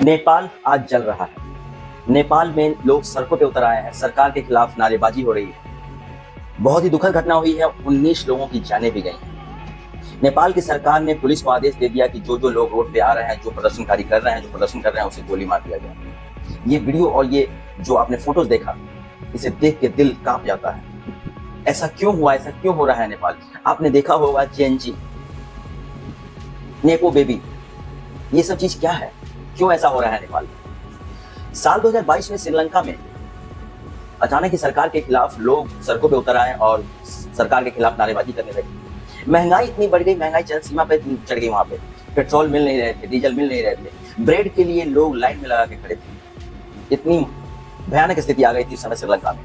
नेपाल आज जल रहा है। नेपाल में लोग सड़कों पे उतर आए हैं, सरकार के खिलाफ नारेबाजी हो रही है। बहुत ही दुखद घटना हुई है, 19 लोगों की जानें भी गई हैं। नेपाल की सरकार ने पुलिस को आदेश दे दिया कि जो लोग रोड पे आ रहे हैं, जो प्रदर्शनकारी कर रहे हैं, जो प्रदर्शन कर रहे हैं, उसे गोली मार दिया जाए। ये वीडियो और ये जो आपने फोटोज देखा, इसे देख के दिल कांप जाता है। ऐसा क्यों हुआ, ऐसा क्यों हो रहा है नेपाल? आपने देखा होगा जेएनजी, नेपो बेबी, ये सब चीज क्या है, क्यों ऐसा हो रहा है नेपाल में? साल 2022 में श्रीलंका में अचानक ही सरकार के खिलाफ लोग सड़कों पे उतर आए और सरकार के खिलाफ नारेबाजी करने लगे। महंगाई इतनी बढ़ गई, महंगाई चरम सीमा पे चढ़ गई। वहां पे पेट्रोल मिल नहीं रहे थे, डीजल मिल नहीं रहे थे, ब्रेड के लिए लोग लाइन में लगा के खड़े थे। इतनी भयानक स्थिति आ गई थी उस समय श्रीलंका में।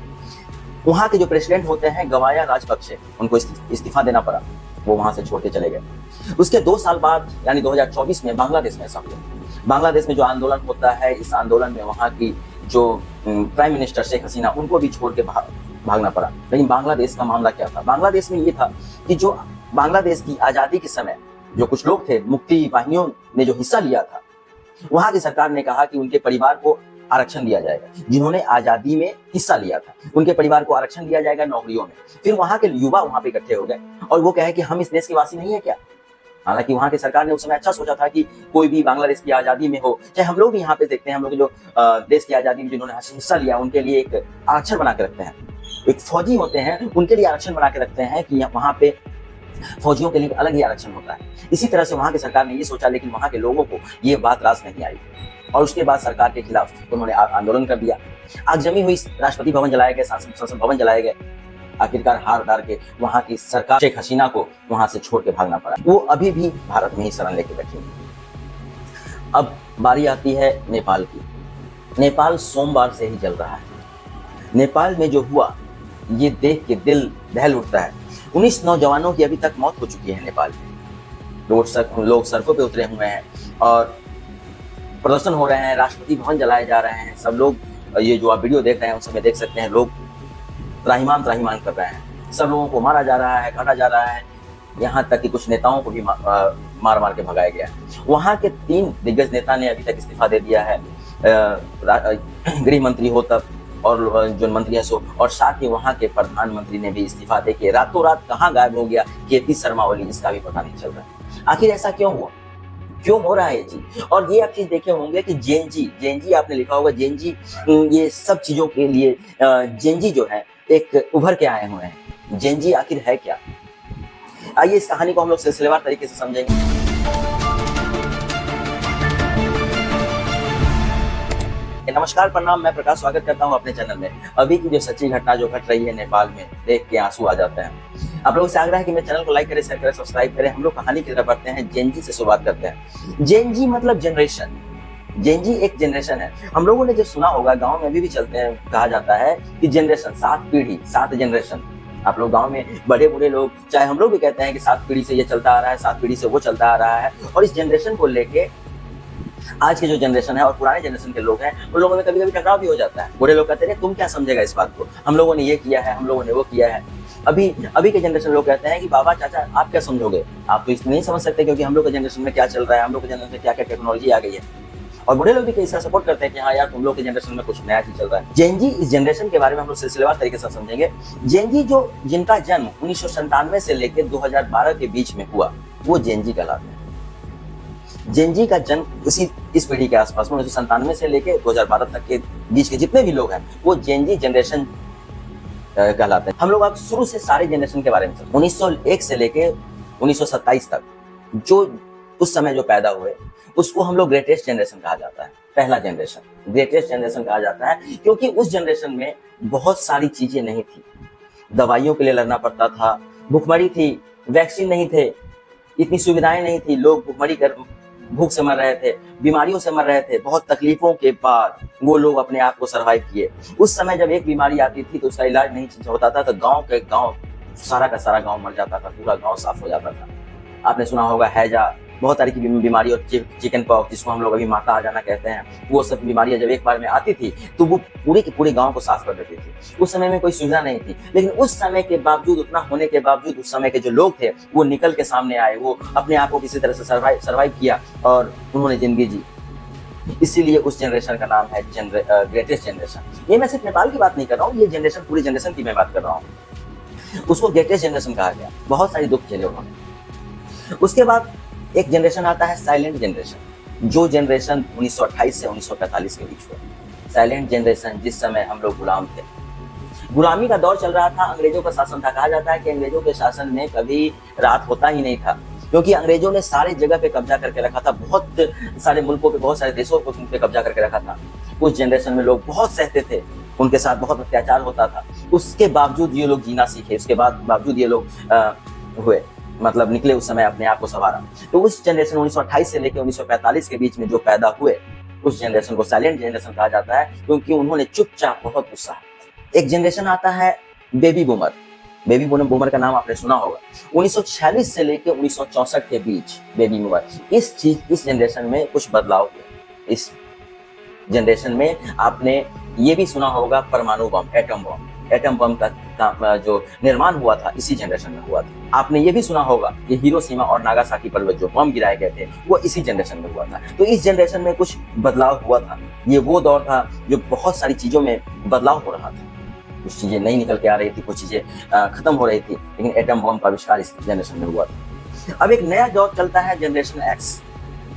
वहां के जो प्रेसिडेंट होते हैं गवाया राजपक्षे, उनको इस्तीफा देना पड़ा, वो वहां से छोड़ के चले गए। उसके 2 साल बाद यानी 2024 में बांग्लादेश में ऐसा हुआ। बांग्लादेश में जो आंदोलन होता है, इस आंदोलन में वहां की जो प्राइम मिनिस्टर शेख हसीना, उनको भी छोड़ के भागना पड़ा। लेकिन बांग्लादेश का मामला क्या था? बांग्लादेश में ये था कि जो बांग्लादेश की आजादी के समय जो कुछ लोग थे, मुक्ति वाहिनियों ने जो हिस्सा लिया था, वहां की सरकार ने कहा कि उनके परिवार को आरक्षण दिया जाएगा। जिन्होंने आजादी में हिस्सा लिया था, उनके परिवार को आरक्षण दिया जाएगा नौकरियों में। फिर वहां के युवा वहां पे इकट्ठे हो गए और वो कहे कि हम इस देश के वासी नहीं है क्या? हालांकि वहां की सरकार ने उस समय अच्छा सोचा था कि कोई भी बांग्लादेश की आजादी में हो, चाहे हम लोग भी यहाँ पे देखते हैं, हम लोग जो देश की आजादी में जिन्होंने हिस्सा लिया, उनके लिए एक आरक्षण बना के रखते हैं। एक फौजी होते हैं, उनके लिए आरक्षण बना के रखते हैं कि वहां पे फौजियों के लिए अलग ही आरक्षण होता है। इसी तरह से वहां की सरकार ने ये सोचा, लेकिन वहां के लोगों को ये बात रास नहीं आई और उसके बाद सरकार के खिलाफ उन्होंने आंदोलन कर दिया। आगजनी हुई, राष्ट्रपति भवन जलाए गए, संसद भवन जलाए गए। आखिरकार हार डार के वहां की सरकार शेख हसीना को वहां से छोड़ के भागना पड़ा। वो अभी भी भारत में ही शरण लेके बैठी है। अब बारी आती है नेपाल की। नेपाल सोमवार से ही जल रहा है। नेपाल में जो हुआ, ये देख के दिल दहल उठता है। 19 नौजवानों की अभी तक मौत हो चुकी है नेपाल में। लोग सड़कों पे उतरे हुए हैं और प्रदर्शन हो रहे हैं, राष्ट्रपति भवन जलाए जा रहे हैं। सब लोग, ये जो आप वीडियो देख रहे हैं उसमें देख सकते हैं, लोग त्राहिमाम कर रहे हैं। सब लोगों को मारा जा रहा है, काटा जा रहा है, यहाँ तक कि कुछ नेताओं को भी मार के भगाया गया है। वहाँ के 3 दिग्गज नेता ने अभी तक इस्तीफा दे दिया है, गृह मंत्री हो तब और जो मंत्री है सो, और साथ ही वहाँ के प्रधानमंत्री ने भी इस्तीफा दे के रातों रात कहाँ गायब हो गया केपी शर्मा ओली, इसका भी पता नहीं चल रहा है। आखिर ऐसा क्यों हुआ, क्यों हो रहा है ये चीज? और ये आप चीज देखे होंगे कि जेएनजी आपने लिखा होगा, जेएनजी, ये सब चीजों के लिए जेएनजी जो है एक उभर के आए हुए हैं। जेएनजी आखिर है क्या? आइए इस कहानी को हम लोग सिलसिलेवार तरीके से समझेंगे। नमस्कार, प्रणाम, मैं प्रकाश, स्वागत करता हूं अपने चैनल में। अभी की जो सच्ची घटना जो घट रही है नेपाल में, देख के आंसू आ जाते हैं। आप लोगों से आग्रह है कि मेरे चैनल को लाइक करें, शेयर करें, सब्सक्राइब करें। हम लोग कहानी की तरफ बढ़ते हैं। जेएनजी से शुरुआत करते हैं। जेएनजी मतलब जनरेशन। जेएनजी एक जनरेशन है। हम लोगों ने जब सुना होगा, गांव में अभी भी चलते हैं, कहा जाता है कि जनरेशन, 7 पीढ़ी, 7 जनरेशन। आप लोग गांव में बड़े बूढ़े लोग, चाहे हम लोग भी कहते हैं कि 7 पीढ़ी से ये चलता आ रहा है, 7 पीढ़ी से वो चलता आ रहा है। और इस जनरेशन को लेके आज के जो जनरेशन है और पुराने जनरेशन के लोग हैं, उन लोगों में कभी कभी टकराव भी हो जाता है। बूढ़े लोग कहते हैं तुम क्या समझेगा इस बात को, हम लोगों ने ये किया है, हम लोगों ने वो किया है। अभी के जनरेशन लोग कहते हैं कि बाबा चाचा आप क्या समझोगे, आप तो इसमें नहीं समझ सकते, क्योंकि हम लोग के जनरेशन में क्या चल रहा है, हम लोग के जनरेशन में क्या क्या टेक्नोलॉजी आ गई है। और बड़े लोग भी कई सारा सपोर्ट करते हैं कि हाँ यार, तुम लोग के जनरेशन में कुछ नया चीज चल रहा है। जेएनजी, इस जनरेशन के बारे में हम लोग सिलसिलेवार तरीके से समझेंगे। जेएनजी जिनका जन्म 1997 से लेकर 2012 के बीच में हुआ, वो जेएनजी कहलाते हैं। जेएनजी का जन्म इस पीढ़ी के आसपास में 1997 से लेकर 2012 तक के बीच के जितने भी लोग हैं, वो जेएनजी जनरेशन कहलाते हैं। हम लोग अब शुरू से सारे जनरेशन के बारे में 1901 से लेके 1927 तक जो उस समय जो पैदा हुए, उसको हम लोग ग्रेटेस्ट जनरेशन कहा जाता है। पहला जनरेशन ग्रेटेस्ट जनरेशन कहा जाता है, क्योंकि उस जनरेशन में बहुत सारी चीजें नहीं थी। दवाइयों के लिए लड़ना पड़ता था, भुखमरी थी, वैक्सीन नहीं थे, इतनी सुविधाएं नहीं थी, लोग भूख से मर रहे थे, बीमारियों से मर रहे थे। बहुत तकलीफों के बाद वो लोग अपने आप को सर्वाइव किए। उस समय जब एक बीमारी आती थी तो उसका इलाज नहीं होता था, तो गांव सारा का सारा गांव मर जाता था, पूरा गांव साफ हो जाता था। आपने सुना होगा हैजा, बहुत तरह की बीमारी, और चिकन पॉक्स, जिसको हम लोग अभी माता आ जाना कहते हैं, वो सब बीमारियां जब एक बार में आती थी तो वो पूरे के पूरे गांव को साफ कर देती थी। उस समय में कोई सुविधा नहीं थी, लेकिन उस समय के बावजूद, उतना होने के बावजूद, उस समय के जो लोग थे वो निकल के सामने आए, वो अपने आप को किसी तरह से सर्वाइव किया और उन्होंने जिंदगी जी। इसीलिए उस जनरेशन का नाम है ग्रेटेस्ट जनरेशन। ये मैं सिर्फ नेपाल की बात नहीं कर रहा हूँ, ये जनरेशन पूरी जनरेशन की मैं बात कर रहा हूँ। उसको ग्रेटेस्ट जनरेशन कहा गया, बहुत सारी दुख झेले उन्होंने। उसके बाद एक जनरेशन आता है साइलेंट जनरेशन, जो जनरेशन 1928 से 1945 के बीच हुआ। साइलेंट जनरेशन, जिस समय हम लोग गुलाम थे, गुलामी का दौर चल रहा था, अंग्रेजों का शासन था। कहा जाता है कि अंग्रेजों के शासन में कभी रात होता ही नहीं था, क्योंकि अंग्रेजों ने सारे जगह पे कब्जा करके रखा था, बहुत सारे मुल्कों पे, बहुत सारे देशों पे कब्जा करके रखा था। उस जनरेशन में लोग बहुत सहते थे, उनके साथ बहुत अत्याचार होता था। उसके बावजूद ये लोग जीना सीखे, उसके बावजूद ये लोग हुए, मतलब निकले उस समय, अपने आप को संवारा। तो उस जनरेशन 1928 से लेकर 1945 के बीच में जो पैदा हुए, उस जनरेशन को साइलेंट जनरेशन कहा जाता है, क्योंकि उन्होंने चुपचाप बहुत गुस्सा। एक जनरेशन आता है बेबी बूमर। बेबी बूमर का नाम आपने सुना होगा। 1946 से लेकर 1964 के बीच बेबी बूमर, इस जनरेशन में कुछ बदलाव हुए। इस जनरेशन में आपने ये भी सुना होगा परमाणु बम, एटम बम का जो निर्माण हुआ था इसी जनरेशन में हुआ था। आपने ये भी सुना होगा कि हिरोशिमा और नागासाकी पर जो बम गिराए गए थे वो इसी जनरेशन में हुआ था। तो इस जनरेशन में कुछ बदलाव हुआ था। ये वो दौर था जो बहुत सारी चीजों में बदलाव हो रहा था, कुछ चीजें नई निकल के आ रही थी, कुछ चीजें खत्म हो रही थी, लेकिन एटम बम का आविष्कार इस जनरेशन में हुआ था। अब एक नया दौर चलता है, जनरेशन एक्स।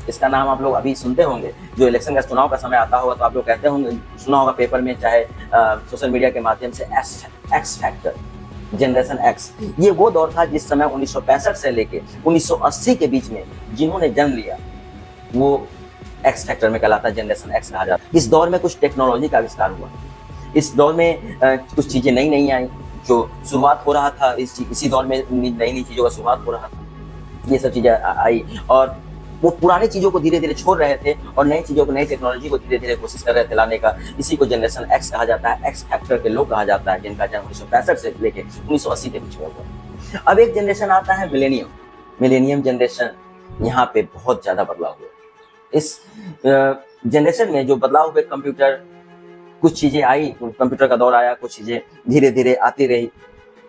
इसका नाम आप लोग अभी सुनते होंगे, जो इलेक्शन का चुनाव का समय आता होगा तो आप लोग कहते होंगे, सुना होगा पेपर में, चाहे सोशल मीडिया के माध्यम से, एक्स फैक्टर, जनरेशन एक्स। ये वो दौर था जिस समय 1965 से लेके 1980 के बीच में जिन्होंने जन्म लिया वो एक्स फैक्टर में कहलाता है, जनरेशन एक्स कहा जाता है। इस दौर में कुछ टेक्नोलॉजी का आविष्कार हुआ, इस दौर में कुछ चीजें नई आई, जो शुरुआत हो रहा था इसी दौर में नई चीजों का शुरुआत हो रहा था। ये सब चीजें आई और वो पुरानी चीजों को धीरे धीरे छोड़ रहे थे और नई चीजों को, नई टेक्नोलॉजी को धीरे धीरे कोशिश कर रहे थे लाने का। इसी को जनरेशन एक्स कहा जाता है, एक्स फैक्टर के लोग कहा जाता है, जिनका जन्म 1965 से लेके 1980 के बीच में हुआ। अब एक जनरेशन आता है मिलेनियम जनरेशन। यहाँ पे बहुत ज्यादा बदलाव हुए। इस जनरेशन में जो बदलाव हुए, कंप्यूटर, कुछ चीजें आई, कंप्यूटर का दौर आया, कुछ चीजें धीरे धीरे आती रही।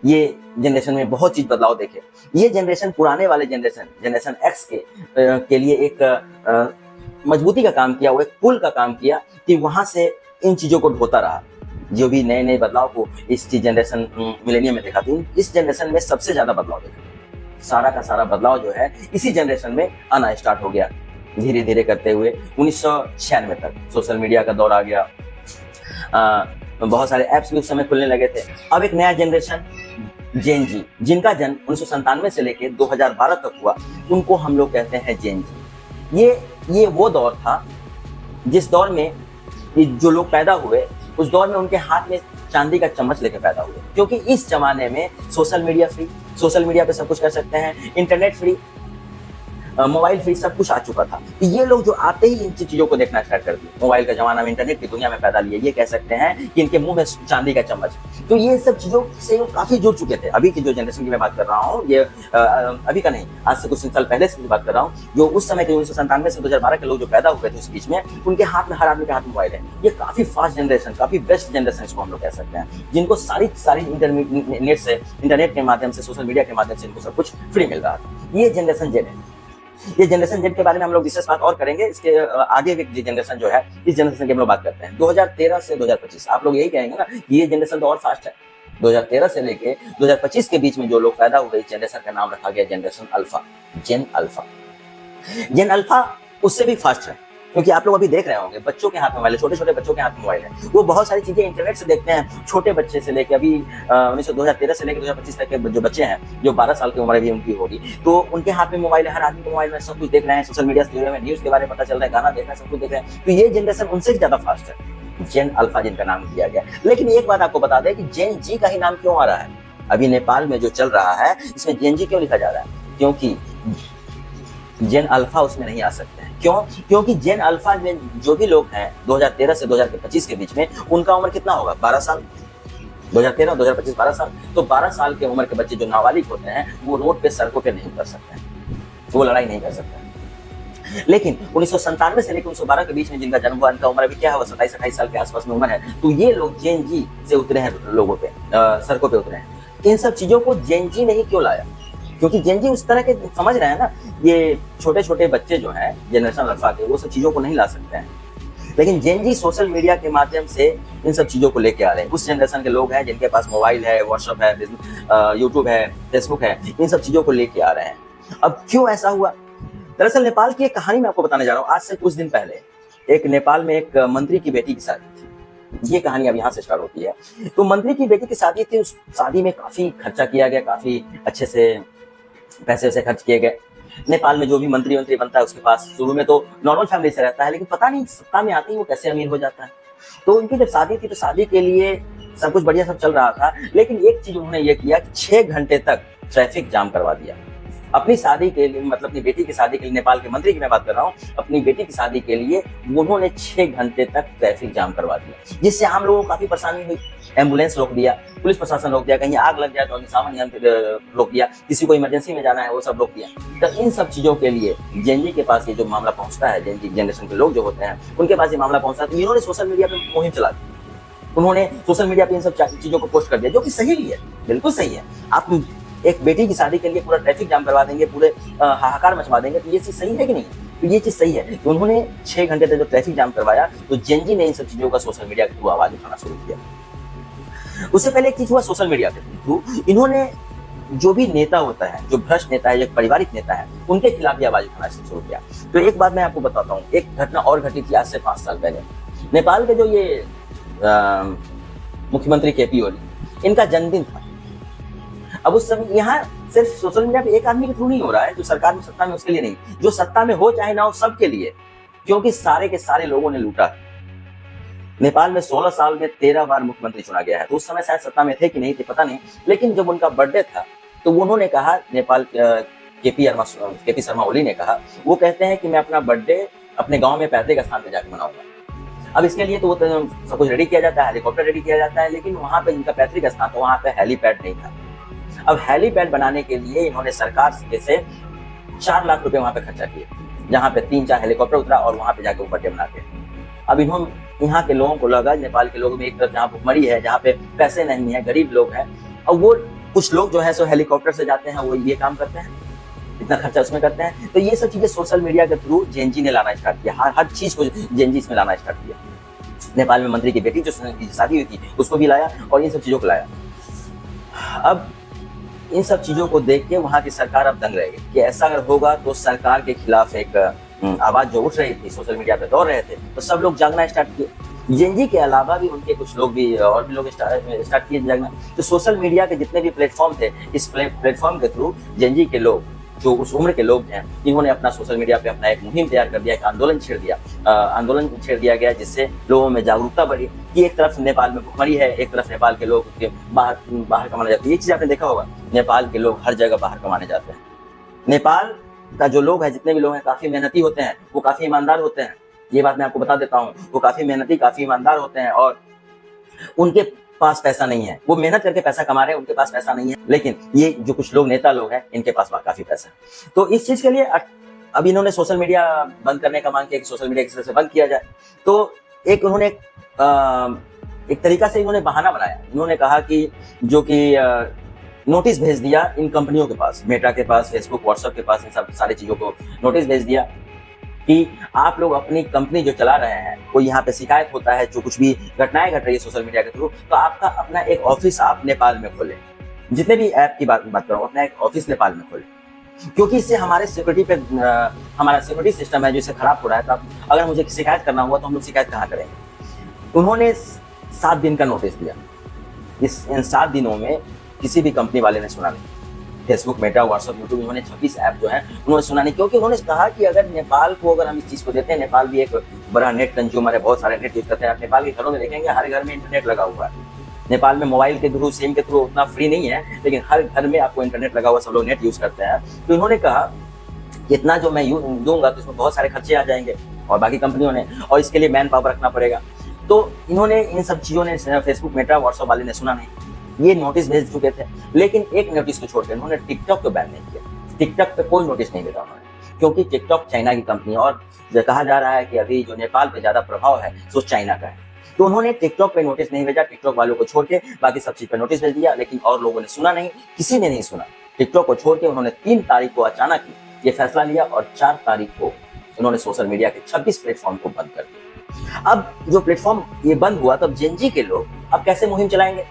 ये जनरेशन में बहुत चीज बदलाव देखे। ये जनरेशन पुराने वाले जनरेशन एक्स के लिए एक मजबूती का काम किया, वो एक पुल का काम किया कि वहां से इन चीजों को ढोता रहा, जो भी नए बदलाव को इस जनरेशन मिलेनियम में देखा। तो इस जनरेशन में सबसे ज्यादा बदलाव देखा, सारा का सारा बदलाव जो है इसी जनरेशन में आना स्टार्ट हो गया, धीरे धीरे करते हुए 1996 तक सोशल मीडिया का दौर आ गया। बहुत सारे ऐप्स भी उस समय खुलने लगे थे। अब एक नया जनरेशन जेन जी, जिनका जन्म 1997 से लेकर 2012 तक हुआ, उनको हम लोग कहते हैं जेन जी। ये वो दौर था जिस दौर में जो लोग पैदा हुए, उस दौर में उनके हाथ में चांदी का चम्मच लेके पैदा हुए, क्योंकि इस जमाने में social media free, social media पे सब कुछ कर सकते हैं, इंटरनेट फ्री, मोबाइल फ्री, सब कुछ आ चुका था। तो ये लोग जो आते ही इन चीजों को देखना स्टार्ट कर दिए, मोबाइल का जमाना में, इंटरनेट की दुनिया में पैदा लिए, ये कह सकते हैं कि इनके मुंह में चांदी का चम्मच। तो ये सब चीजों से काफी जुड़ चुके थे। अभी की जो जनरेशन की मैं बात कर रहा हूँ, ये अभी का नहीं, आज से कुछ साल पहले से बात कर रहा हूँ, जो उस समय के 1997 से 2012 के लोग जो पैदा हुए थे उस बीच में, उनके हाथ में, हर आदमी के हाथ में मोबाइल है। ये काफी फास्ट जनरेशन, काफी बेस्ट जनरेशन इसको हम लोग कह सकते हैं, जिनको सारी इंटरनेट के माध्यम से, सोशल मीडिया के माध्यम से इनको सब कुछ फ्री मिल रहा था। ये जनरेशन जेड है। ये जनरेशन जेड के बारे में हम लोग विशेष बात और करेंगे। इसके आगे भी जनरेशन जो है, इस जनरेशन की हम लोग बात करते हैं 2013 से 2025। आप लोग यही कहेंगे ना कि ये जनरेशन तो और फास्ट है। 2013 से लेके 2025 के बीच में जो लोग पैदा हुए, इस जनरेशन का नाम रखा गया जनरेशन अल्फा, जेन अल्फा उससे भी फास्ट है, क्योंकि आप लोग अभी देख रहे होंगे बच्चों के हाथ में मोबाइल है, छोटे छोटे बच्चों के हाथ में मोबाइल है, वो बहुत सारी चीजें इंटरनेट से देखते हैं। छोटे बच्चे से लेके अभी 2013 से लेकर 2025 तक के जो बच्चे हैं, जो 12 साल की उम्र भी उनकी होगी, तो उनके हाथ में मोबाइल है, हर आदमी को मोबाइल में सब कुछ देख रहे हैं, सोशल मीडिया से जुड़े हुए, न्यूज के बारे में पता चल रहा है, गाना देख रहे हैं, सब कुछ देख रहे हैं। तो ये जनरेशन उनसे भी ज्यादा फास्ट है, जेन अल्फा जिनका नाम दिया गया। लेकिन एक बात आपको बता दें कि जेन जी का ही नाम क्यों आ रहा है। अभी नेपाल में जो चल रहा है, इसमें जेन जी क्यों लिखा जा रहा है? क्योंकि जेन अल्फा उसमें नहीं आ सकते हैं। क्यों? क्योंकि जेन अल्फा में जो भी लोग हैं 2013 से 2025 के बीच में, उनका उम्र कितना होगा? 12 साल। 2013 2025 12 साल। तो 12 साल के उम्र के बच्चे जो नाबालिग होते हैं, वो रोड पे, सड़कों पे नहीं उतर सकते हैं, वो लड़ाई नहीं कर सकते हैं। लेकिन 1997 से लेकर 1912 के बीच में जिनका जन्म हुआ, उनका उम्र अभी क्या है, 27-28 साल के आसपास में उम्र है। तो ये लोग जेन जी से उतरे हैं, लोगों पे, सड़कों पे उतरे हैं। इन सब चीजों को जेन जी नहीं क्यों लाया? क्योंकि जेन जी उस तरह के समझ रहे हैं ना, ये छोटे छोटे बच्चे जो हैं जनरेशन अल्फा के, वो सब चीजों को नहीं ला सकते हैं। लेकिन जेन जी सोशल मीडिया के माध्यम से इन सब चीज़ों को लेके आ रहे हैं। उस जनरेशन के लोग हैं जिनके पास मोबाइल है, व्हाट्सअप है, यूट्यूब है, फेसबुक है, इन सब चीज़ों को लेके आ रहे हैं। अब क्यों ऐसा हुआ? दरअसल नेपाल की एक कहानी मैं आपको बताने जा रहा हूँ। आज से कुछ दिन पहले एक नेपाल में एक मंत्री की बेटी की शादी थी। ये कहानी अब यहाँ से स्टार्ट होती है। तो मंत्री की बेटी की शादी थी, उस शादी में काफी खर्चा किया गया, काफी अच्छे से पैसे से खर्च किए गए। नेपाल में जो भी मंत्री बनता है उसके पास शुरू में तो नॉर्मल फैमिली से रहता है, लेकिन पता नहीं सत्ता में आते ही वो कैसे अमीर हो जाता है। तो उनकी जब शादी थी तो शादी के लिए सब कुछ बढ़िया सब चल रहा था, लेकिन एक चीज उन्होंने ये किया कि 6 घंटे तक ट्रैफिक जाम करवा दिया। अपनी शादी के लिए, मतलब अपनी बेटी की शादी के लिए, नेपाल के मंत्री की मैं बात कर रहा हूँ, अपनी बेटी की शादी के लिए उन्होंने 6 घंटे तक ट्रैफिक जाम करवा दिया, जिससे आम लोगों को काफी परेशानी हुई। एम्बुलेंस रोक दिया, पुलिस प्रशासन रोक दिया, कहीं आग लग जाए तो अग्निशमन यंत्र रोक दिया, किसी को इमरजेंसी में जाना है वो सब रोक दिया। तो इन सब चीजों के लिए जेन जी के पास ये जो मामला पहुंचता है, जेन जी जनरेशन के लोग जो होते हैं उनके पास ये मामला पहुंचता है, तो इन्होंने सोशल मीडिया पे मुहिम चला दी। उन्होंने सोशल मीडिया पे इन सब चीजों को पोस्ट कर दिया, जो कि सही भी है, बिल्कुल सही है। आप एक बेटी की शादी के लिए पूरा ट्रैफिक जाम करवा देंगे, पूरे हाहाकार मचवा देंगे, तो ये चीज सही है कि नहीं? तो ये चीज सही है। तो उन्होंने 6 घंटे तक जो ट्रैफिक जाम करवाया, तो जेन जी ने इन सब चीजों का सोशल मीडिया के थ्रू आवाज उठाना शुरू किया। उससे पहले एक चीज हुआ सोशल मीडिया के थ्रू, इन्होंने जो भी नेता होता है, जो भ्रष्ट नेता है, जो पारिवारिक नेता है, उनके खिलाफ भी आवाज उठाना शुरू किया। तो एक बात मैं आपको बताता हूँ, एक घटना और घटी थी आज से 5 साल पहले। नेपाल के जो ये मुख्यमंत्री केपी ओली, इनका जन्मदिन था। अब उस समय यहाँ सिर्फ सोशल मीडिया पे एक आदमी के थ्रू नहीं हो रहा है, जो सरकार में सत्ता में उसके लिए नहीं, जो सत्ता में हो चाहे ना हो सबके लिए, क्योंकि सारे के सारे लोगों ने लूटा है। नेपाल में 16 साल में 13 बार मुख्यमंत्री चुना गया है। तो उस समय शायद सत्ता में थे कि नहीं थे पता नहीं, लेकिन जब उनका बर्थडे था तो उन्होंने कहा, नेपाल केपी शर्मा ओली ने कहा, वो कहते हैं कि मैं अपना बर्थडे अपने गांव में पैतृक स्थान पे जाकर मनाऊंगा। अब इसके लिए तो सब कुछ रेडी किया जाता है, हेलीकॉप्टर रेडी किया जाता है, लेकिन वहां पे इनका पैतृक स्थान था, वहां पे हेलीपैड नहीं था। अब हेलीपैड बनाने के लिए इन्होंने सरकार से 4 लाख रुपए वहां पे खर्चा किए, जहां पे 3-4 हेलीकॉप्टर उतरा और वहां पे जाके वो बर्थडे मनाते। अब यहाँ के लोगों को लगा, नेपाल के लोगों में एक तरफ जहाँ भुखमरी है, जहाँ पे पैसे नहीं है, गरीब लोग हैं, और वो कुछ लोग जो है सो हेलीकॉप्टर से जाते हैं, वो ये काम करते हैं, इतना खर्चा उसमें करते हैं। तो ये सब चीजें सोशल मीडिया के थ्रू जेन जी ने लाना स्टार्ट किया, हर चीज को जेन जी इसमें लाना स्टार्ट किया। नेपाल में मंत्री की बेटी जो शादी हुई थी उसको भी लाया और इन सब चीजों को लाया। अब इन सब चीजों को देख के वहां की सरकार अब दंग रह गई कि ऐसा अगर होगा तो सरकार के खिलाफ एक आवाज जो उठ रही थी, सोशल मीडिया पे दौड़ रहे थे, तो सब लोग जागना स्टार्ट किए। जेन जी के अलावा भी उनके कुछ लोग भी और भी लोग स्टार्ट किए जागना। तो सोशल मीडिया के जितने भी प्लेटफॉर्म थे, इस प्लेटफॉर्म के थ्रू जेन जी के लोग, जो उस उम्र के लोग हैं, इन्होंने अपना सोशल मीडिया पे अपना एक मुहिम तैयार कर दिया, एक आंदोलन छेड़ दिया गया, जिससे लोगों में जागरूकता बढ़ी कि एक तरफ नेपाल में भुखमरी है, एक तरफ नेपाल के लोग बाहर कमाने जाते हैं। ये चीज आपने देखा होगा, नेपाल के लोग हर जगह बाहर कमाने जाते हैं। नेपाल का जो लोग है, जितने भी लोग हैं, काफी मेहनती होते हैं, वो काफी ईमानदार होते हैं। ये बात मैं आपको बता देता हूँ, वो काफी मेहनती, काफी ईमानदार होते हैं, और उनके पास पैसा नहीं है, वो मेहनत करके पैसा कमा रहे हैं, उनके पास पैसा नहीं है। लेकिन ये जो कुछ लोग नेता लोग हैं, इनके पास काफी पैसा है। तो इस चीज के लिए अब इन्होंने सोशल मीडिया बंद करने का मांग किया कि सोशल मीडिया किसी तरह से बंद किया जाए। तो एक उन्होंने एक तरीका से इन्होंने बहाना बनाया। इन्होंने कहा कि जो कि नोटिस भेज दिया इन कंपनियों के पास, मेटा के पास, फेसबुक, व्हाट्सएप के पास, इन सब सारी चीजों को नोटिस भेज दिया कि आप लोग अपनी कंपनी जो चला रहे हैं, कोई यहाँ पे शिकायत होता है, जो कुछ भी घटनाएं घट रही है सोशल मीडिया के थ्रू, तो आपका अपना एक ऑफिस आप नेपाल में खोलें। जितने भी ऐप की बात कर रहा हूँ, अपना एक ऑफिस नेपाल में खोलें, क्योंकि इससे हमारे सिक्योरिटी पे हमारा सिक्योरिटी सिस्टम है जो इससे खराब हो रहा है। तो अगर मुझे शिकायत करना हुआ तो हम लोग शिकायत कहाँ करेंगे? उन्होंने 7 दिन का नोटिस दिया। इन 7 दिनों में किसी भी कंपनी वाले ने सुना नहीं। फेसबुक, मेटा, व्हाट्सएप, यूट्यूब, इन्होंने 26 ऐप जो है उन्होंने सुना नहीं, क्योंकि उन्होंने कहा कि अगर नेपाल को अगर हम इस चीज को देते हैं, नेपाल भी एक बड़ा नेट कंज्यूमर है, बहुत सारे नेट यूज करते हैं। आप नेपाल के घरों में देखेंगे हर घर में इंटरनेट लगा हुआ है। नेपाल में मोबाइल के थ्रू, सिम के थ्रू उतना फ्री नहीं है, लेकिन हर घर में आपको इंटरनेट लगा हुआ, सब लोग नेट यूज करते हैं। तो इन्होंने कहा इतना जो मैं दूंगा तो इसमें बहुत सारे खर्चे आ जाएंगे, और बाकी कंपनियों ने, और इसके लिए मैन पावर रखना पड़ेगा। तो इन्होंने इन सब चीजों ने फेसबुक, मेटा, व्हाट्सएप वाले ने सुना नहीं, ये नोटिस भेज चुके थे। लेकिन एक नोटिस को छोड़कर उन्होंने टिकटॉक को बैन नहीं किया। टिकटॉक पे कोई नोटिस नहीं भेजा उन्होंने, क्योंकि टिकटॉक चाइना की कंपनी है, और कहा जा रहा है कि अभी जो नेपाल पे ज्यादा प्रभाव है वो चाइना का है। तो उन्होंने टिकटॉक पे नोटिस नहीं भेजा, टिकटॉक वालों को छोड़ के बाकी सब चीज पे नोटिस भेज दिया, लेकिन और लोगों ने सुना नहीं, किसी ने नहीं सुना। टिकटॉक को छोड़ के उन्होंने 3 तारीख को अचानक ये फैसला लिया, और 4 तारीख को उन्होंने सोशल मीडिया के 26 प्लेटफॉर्म को बंद कर दिया। अब जो प्लेटफॉर्म ये बंद हुआ तब जेनजी के लोग अब कैसे मुहिम चलाएंगे?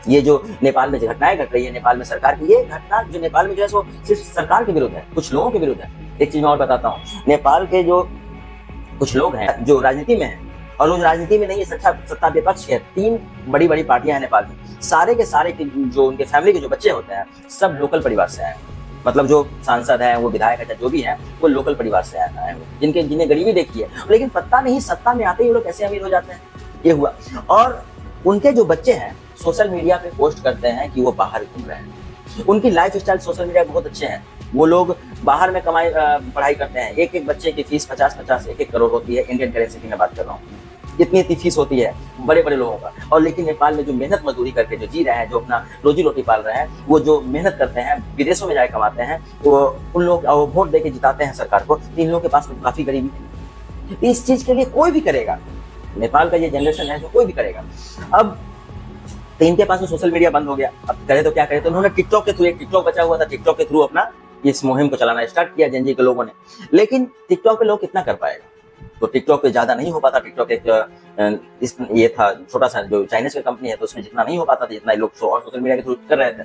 ये जो नेपाल में जो घटनाएं घट रही है नेपाल में सरकार की, ये घटना जो नेपाल में जो है सो सिर्फ सरकार के विरुद्ध है, कुछ लोगों के विरुद्ध है। एक चीज मैं और बताता हूँ, नेपाल के जो कुछ लोग हैं जो राजनीति में हैं, और वो राजनीति में नहीं है, सत्ता विपक्ष है, 3 बड़ी बड़ी पार्टियां हैं नेपाल में, सारे के सारे जो उनके फैमिली के जो बच्चे होते हैं सब लोकल परिवार से आए हैं। मतलब जो सांसद है, वो विधायक है, जो भी है, वो लोकल परिवार से आए हैं, जिन्हें गरीबी देखी है, लेकिन पता नहीं सत्ता में आते ही वो लोग कैसे अमीर हो जाते हैं। ये हुआ। और उनके जो बच्चे हैं सोशल मीडिया पे पोस्ट करते हैं कि वो बाहर घूम रहे हैं, उनकी लाइफ स्टाइल सोशल मीडिया पे बहुत अच्छे हैं, वो लोग बाहर में पढ़ाई करते हैं, एक बच्चे की फीस 50-50 1-1 करोड़ होती है, इंडियन करेंसी की मैं बात कर रहा हूँ, इतनी फीस होती है बड़े बड़े लोगों का। और लेकिन नेपाल में जो मेहनत मजदूरी करके जो जी रहे हैं, जो अपना रोजी रोटी पाल रहे हैं, वो जो मेहनत करते हैं, विदेशों में जाके कमाते हैं, वो उन लोग वोट दे के जिताते हैं सरकार को, इन लोगों के पास तो काफी गरीबी है। इस चीज के लिए कोई भी करेगा, नेपाल का ये जनरेशन है जो कोई भी करेगा। अब तो इनके पास तो सोशल मीडिया बंद हो गया, अब करे तो क्या करे, तो उन्होंने टिकटॉक के थ्रू, एक टिकटॉक बचा हुआ था, टिकटॉक के थ्रू अपना इस मुहिम को चलाना स्टार्ट किया जेनजी के लोगों ने। लेकिन टिकटॉक पे लोग कितना कर पाएगा, तो टिकटॉक पे ज्यादा नहीं हो पाता। टिकटॉक एक ये था छोटा सा जो चाइनीज की कंपनी है, तो उसमें जितना नहीं हो पाता था जितना लोग सोशल मीडिया के थ्रू कर रहे थे।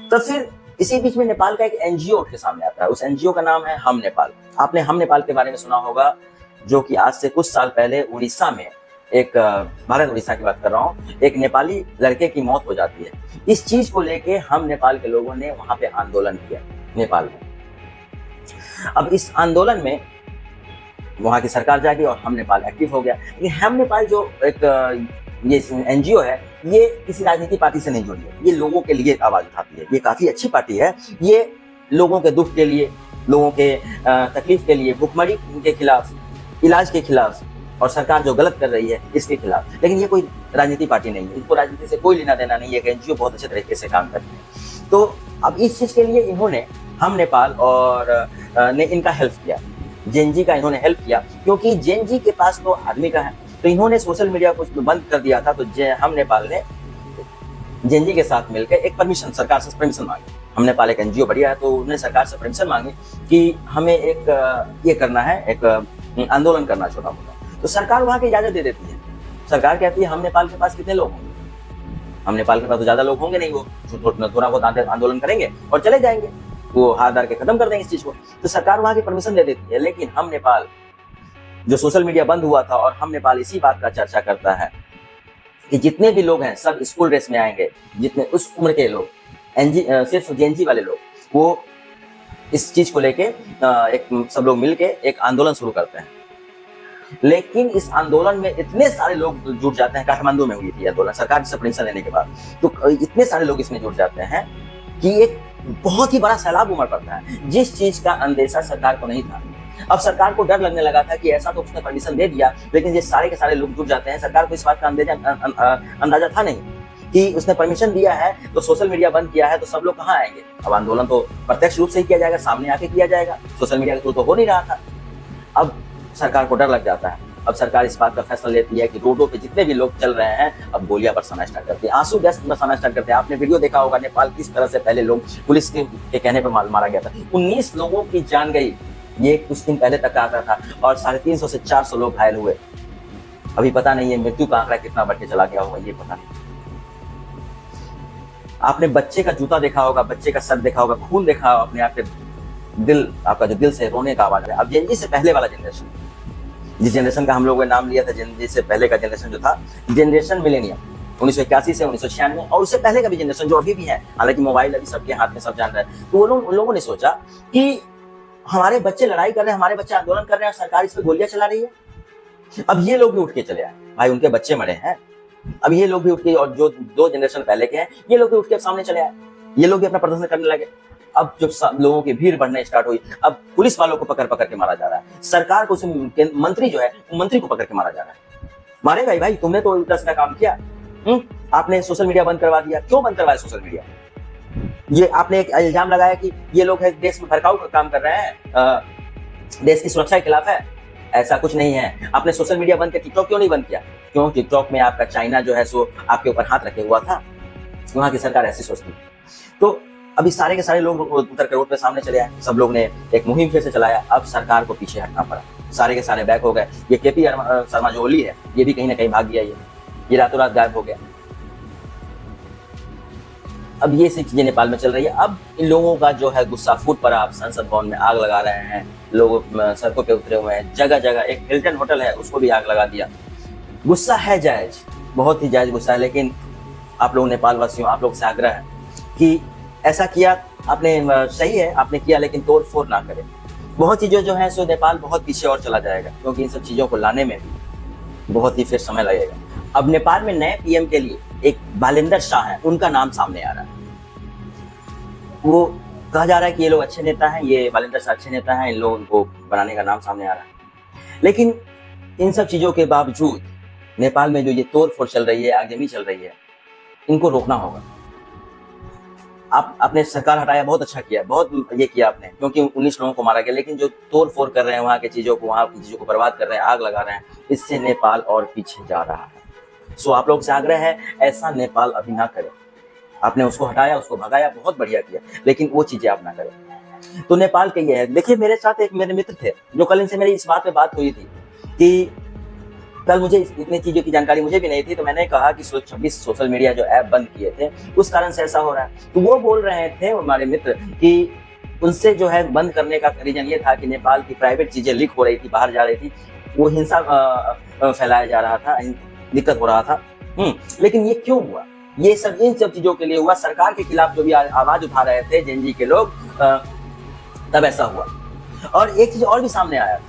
तो फिर इसी बीच में नेपाल का एक एनजीओ के सामने आता है, उस एनजीओ का नाम है हम नेपाल। आपने हम नेपाल के बारे में सुना होगा, जो कि आज से कुछ साल पहले उड़ीसा में एक, भारत उड़ीसा की बात कर रहा हूँ, एक नेपाली लड़के की मौत हो जाती है। इस चीज को लेके हम नेपाल के लोगों ने वहां पे आंदोलन किया नेपाल में। अब इस आंदोलन में वहां की सरकार जागी और हम नेपाल एक्टिव हो गया। लेकिन हम नेपाल जो एक ये एनजीओ है, ये किसी राजनीतिक पार्टी से नहीं जुड़ी है, ये लोगों के लिए आवाज उठाती है, ये काफी अच्छी पार्टी है, ये लोगों के दुख के लिए, लोगों के तकलीफ के लिए, भुखमरी के खिलाफ, इलाज के खिलाफ, और सरकार जो गलत कर रही है इसके खिलाफ। लेकिन ये कोई राजनीतिक पार्टी नहीं है, इनको राजनीति से कोई लेना देना नहीं है, एनजीओ बहुत अच्छे तरीके से काम करती है। तो अब इस चीज के लिए इन्होंने हम नेपाल और ने इनका हेल्प किया, जेनजी का इन्होंने हेल्प किया, क्योंकि जेनजी के पास तो आदमी का है, तो इन्होंने सोशल मीडिया को बंद कर दिया था। तो हम नेपाल ने जेनजी के साथ मिलकर एक परमिशन, सरकार से परमिशन मांगी। हम नेपाल एक एनजीओ बढ़िया है, तो उन्होंने सरकार से परमिशन मांगी कि हमें एक ये करना है, एक आंदोलन करना छोटा मोटा। तो सरकार वहां की इजाजत दे देती है। सरकार कहती है हम नेपाल के पास कितने लोग होंगे, हम नेपाल के पास तो ज्यादा लोग होंगे नहीं, वो थोड़ा बहुत आंदोलन करेंगे और चले जाएंगे, वो हाथ डाल के खत्म कर देंगे इस चीज को। तो सरकार वहां की परमिशन दे देती है। लेकिन हम नेपाल जो सोशल मीडिया बंद हुआ था, और हम नेपाल इसी बात का चर्चा करता है कि जितने भी लोग हैं सब स्कूल ड्रेस में आएंगे, जितने उस उम्र के लोग, सिर्फ जेनजी वाले लोग, वो इस चीज को लेके एक सब लोग मिलके एक आंदोलन शुरू करते हैं। लेकिन इस आंदोलन में इतने सारे लोग जुट जाते हैं, काठमांडू में हुई थी आंदोलन सरकार से परमिशन लेने के बाद, तो इतने सारे लोग इसमें जुट जाते हैं कि एक बहुत ही बड़ा सैलाब उमड़ पड़ता है, जिस चीज का अंदेशा सरकार को नहीं था। अब सरकार को डर लगने लगा था कि ऐसा तो उसने परमिशन दे दिया, लेकिन ये सारे के सारे लोग जुट जाते हैं, सरकार को इस बात का अंदाजा था नहीं कि उसने परमिशन दिया है, तो सोशल मीडिया बंद किया है, तो सब लोग कहाँ आएंगे। अब आंदोलन तो प्रत्यक्ष रूप से ही किया जाएगा, सामने आके किया जाएगा, सोशल मीडिया के थ्रू तो हो नहीं रहा था। अब सरकार को डर लग जाता है। अब सरकार इस बात का फैसला लेती है कि रोडों पे जितने भी लोग चल रहे हैं, अब गोलियां बरसाना स्टार्ट करते हैं, आंसू गैस बरसाना स्टार्ट करते हैं। आपने वीडियो देखा होगा नेपाल किस तरह से पहले लोग पुलिस के कहने पर मारा गया था, 19 लोगों की जान गई, ये कुछ दिन पहले तक आता था, और 350 से 400 लोग घायल हुए। अभी पता नहीं है मृत्यु का आंकड़ा कितना बढ़ के चला गया होगा, ये पता नहीं। आपने बच्चे का जूता देखा होगा, बच्चे का सर देखा होगा, खून देखा होगा, अपने आप के दिल, आपका जो दिल से रोने का आवाज है। अब जेनजी से पहले वाला जनरेशन, जिस जनरेशन का हम लोगों ने नाम लिया था जेनजी से पहले का जनरेशन जो था, जनरेशन मिलेनियम, 1981 से 1996, और उससे पहले का भी जनरेशन जो अभी भी है, हालांकि मोबाइल अभी सबके हाथ में, सब जान रहे हैं, तो उन लोगों ने सोचा कि हमारे बच्चे लड़ाई कर रहे हैं, हमारे बच्चे आंदोलन कर रहे हैं, सरकार इस पर गोलियां चला रही है। अब ये लोग भी उठ के चले आए, भाई उनके बच्चे मरे हैं, अब ये लोग भी उठ के, और जो 2 जनरेशन पहले के हैं, ये लोग भी उठ के सामने चले आए, ये लोग भी अपना प्रदर्शन करने लगे। अब जब लोगों की भीड़ बढ़ना स्टार्ट हुई, अब पुलिस वालों को पकड़ पकड़ के मारा जा रहा है, सरकार को, मंत्री जो है मंत्री को पकड़ के मारा जा रहा है। मारेगा ही भाई, तुमने तो उल्टा सीधा काम किया, आपने सोशल मीडिया बंद करवा दिया। क्यों बंद करवाया सोशल मीडिया? ये आपने एक इल्जाम लगाया कि ये लोग है देश में भड़काऊ का काम कर रहे हैं, देश की सुरक्षा के खिलाफ है। ऐसा कुछ नहीं है। आपने सोशल मीडिया बंद किया, टिकटॉक क्यों नहीं बंद किया? क्यों? टिकटॉक में आपका चाइना जो है सो आपके ऊपर हाथ रखे हुआ था, वहां की सरकार ऐसी सोचती। तो अभी सारे के सारे लोग उतर के रोड पे सामने चले आए, सब लोग ने एक मुहिम फिर से चलाया। अब सरकार को पीछे हटना पड़ा, सारे के सारे बैक हो गए। ये केपी शर्मा जो ओली है, ये भी कहीं ना कहीं भाग गया, ये रातों रात गायब हो गया। अब ये सब चीजें नेपाल में चल रही है। अब इन लोगों का जो है गुस्सा फूट पड़ा, आप संसद भवन में आग लगा रहे हैं, लोग सड़कों पे उतरे हुए हैं, जगह जगह। एक हिल्टन होटल है, उसको भी आग लगा दिया। गुस्सा है जायज, बहुत ही जायज गुस्सा है, लेकिन आप लोग नेपाल वासियों, आप लोग से आग्रह है कि ऐसा किया आपने, सही है आपने किया, लेकिन तोड़ फोड़ ना करें। बहुत चीजें जो है सो नेपाल बहुत पीछे और चला जाएगा, क्योंकि इन सब चीजों को लाने में भी बहुत ही फिर समय लगेगा। अब नेपाल में नए पीएम के लिए एक बालेंद्र शाह है, उनका नाम सामने आ रहा है। वो कहा जा रहा है कि ये लोग अच्छे नेता हैं, ये बालेंद्र शाह अच्छे नेता हैं, इन लोगों को बनाने का नाम सामने आ रहा है। लेकिन इन सब चीजों के बावजूद नेपाल में जो ये तोड़ फोड़ चल रही है, आगजनी चल रही है, इनको रोकना होगा। आपने सरकार हटाया, बहुत अच्छा किया, बहुत ये किया आपने, क्योंकि 19 लोगों को मारा गया। लेकिन जो तोड़ फोड़ कर रहे हैं वहाँ की चीजों को बर्बाद कर रहे हैं, आग लगा रहे हैं, इससे नेपाल और पीछे जा रहा है। सो आप लोग से आग्रह है, ऐसा नेपाल अभी ना करे। आपने उसको हटाया, उसको भगाया, बहुत बढ़िया किया, लेकिन वो चीजें आप ना करें। तो नेपाल के ये है। देखिए, मेरे साथ एक मेरे मित्र थे, जो कल इनसे मेरी इस बात पे बात हुई थी कि कल मुझे इतनी चीजों की जानकारी मुझे भी नहीं थी, तो मैंने कहा कि 26 सोशल मीडिया जो ऐप बंद किए थे, उस कारण से ऐसा हो रहा है। तो वो बोल रहे थे हमारे मित्र कि उनसे जो है बंद करने का रीजन ये था कि नेपाल की प्राइवेट चीजें लीक हो रही थी, बाहर जा रही थी, वो हिंसा फैलाया जा रहा था, दिक्कत हो रहा था। लेकिन ये क्यों हुआ? ये सब इन सब चीजों के लिए हुआ, सरकार के खिलाफ जो भी आवाज उठा रहे थे जेनजी के लोग, तब ऐसा हुआ। और एक चीज और भी सामने आया था,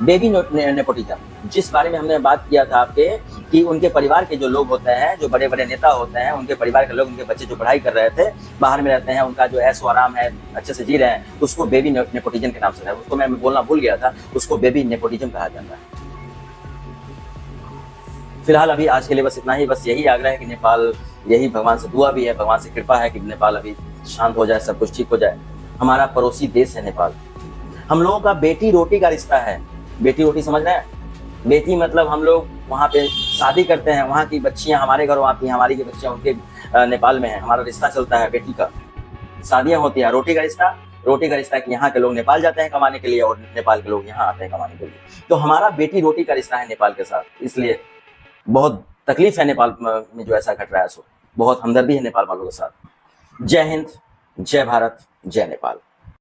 बेबी नेपोटिज्म, जिस बारे में हमने बात किया था आपके, कि उनके परिवार के जो लोग होते हैं, जो बड़े बड़े नेता होते हैं, उनके परिवार के लोग, उनके बच्चे जो पढ़ाई कर रहे थे, बाहर में रहते हैं, उनका जो ऐशो आराम है, अच्छे से जी रहे हैं, उसको बेबी नेपोटिज्म के नाम से है। उसको मैं बोलना भूल गया था, उसको बेबी नेपोटिज्म कहा जाता है। फिलहाल अभी आज के लिए बस इतना ही। बस यही आग्रह है कि नेपाल, यही भगवान से दुआ भी है, भगवान से कृपा है कि नेपाल अभी शांत हो जाए, सब कुछ ठीक हो जाए। हमारा पड़ोसी देश है नेपाल, हम लोगों का बेटी रोटी का रिश्ता है। बेटी रोटी समझ रहे हैं? बेटी मतलब हम लोग वहाँ पे शादी करते हैं, वहाँ की बच्चियाँ हमारे घरों आती हैं, हमारी की बच्चियाँ उनके नेपाल में है, हमारा रिश्ता चलता है बेटी का, शादियाँ होती है। रोटी का रिश्ता कि यहाँ के लोग नेपाल जाते हैं कमाने के लिए और नेपाल के लोग यहाँ आते हैं कमाने के लिए। तो हमारा बेटी रोटी का रिश्ता है नेपाल के साथ, इसलिए बहुत तकलीफ है नेपाल में जो ऐसा घट रहा है। सो बहुत हमदर्दी है नेपाल वालों के साथ। जय हिंद, जय भारत, जय नेपाल।